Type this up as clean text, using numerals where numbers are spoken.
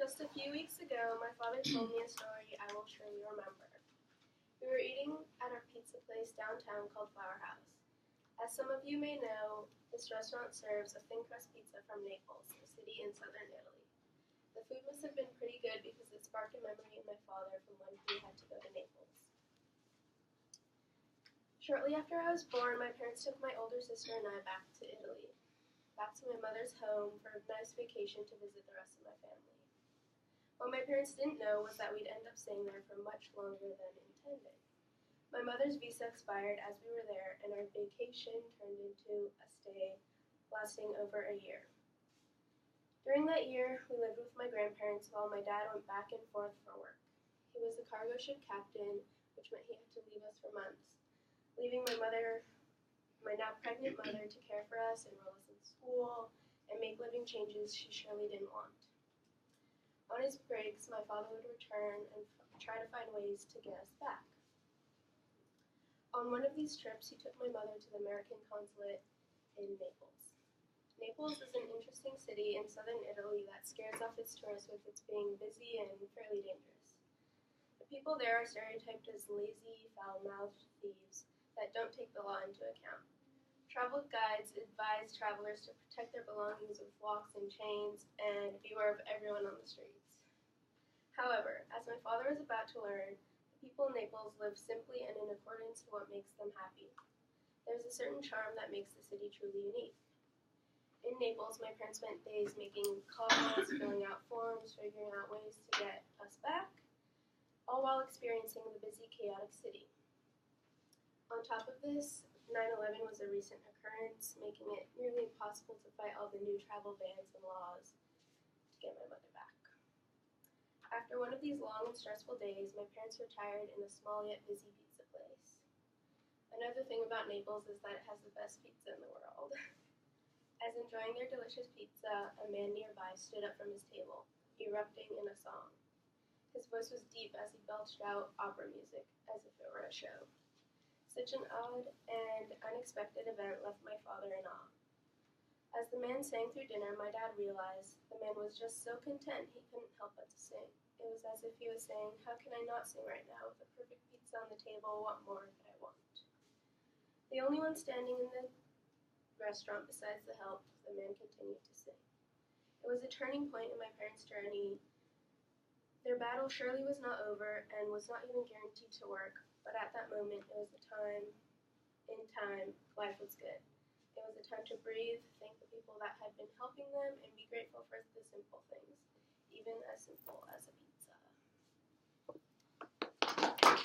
Just a few weeks ago, my father told me a story I will surely remember. We were eating at our pizza place downtown called Flower House. As some of you may know, this restaurant serves a thin crust pizza from Naples, a city in southern Italy. The food must have been pretty good because it sparked a memory in my father from when he had to go to Naples. Shortly after I was born, my parents took my older sister and I back to Italy, back to my mother's home for a nice vacation to visit the rest of my family. What my parents didn't know was that we'd end up staying there for much longer than intended. My mother's visa expired as we were there, and our vacation turned into a stay lasting over a year. During that year, we lived with my grandparents while my dad went back and forth for work. He was a cargo ship captain, which meant he had to leave us for months, leaving my now pregnant mother, to care for us, enroll us in school, and make living changes she surely didn't want. On his breaks, my father would return and try to find ways to get us back. On one of these trips, he took my mother to the American consulate in Naples. Naples is an interesting city in southern Italy that scares off its tourists with its being busy and fairly dangerous. The people there are stereotyped as lazy, foul-mouthed thieves that don't take the law into account. Travel guides advise travelers to protect their belongings with locks and chains and beware of everyone on the streets. However, as my father was about to learn, the people in Naples live simply and in accordance to what makes them happy. There's a certain charm that makes the city truly unique. In Naples, my parents spent days making calls, filling out forms, figuring out ways to get us back, all while experiencing the busy, chaotic city. On top of this, 9/11 was a recent occurrence, making it nearly impossible to fight all the new travel bans and laws to get my mother back. After one of these long and stressful days, my parents retired in a small yet busy pizza place. Another thing about Naples is that it has the best pizza in the world. As enjoying their delicious pizza, a man nearby stood up from his table, erupting in a song. His voice was deep as he belched out opera music, as if it were a show. Such an odd and unexpected event left my father in awe. As the man sang through dinner, my dad realized the man was just so content he couldn't help but to sing. It was as if he was saying, "How can I not sing right now? With a perfect pizza on the table, what more could I want?" The only one standing in the restaurant besides the help, the man continued to sing. It was a turning point in my parents' journey. Their battle surely was not over and was not even guaranteed to work, but at that moment it was a time, in time, life was good. It was a time to breathe, thank the people that had been helping them, and be grateful for the simple things, even as simple as a pizza.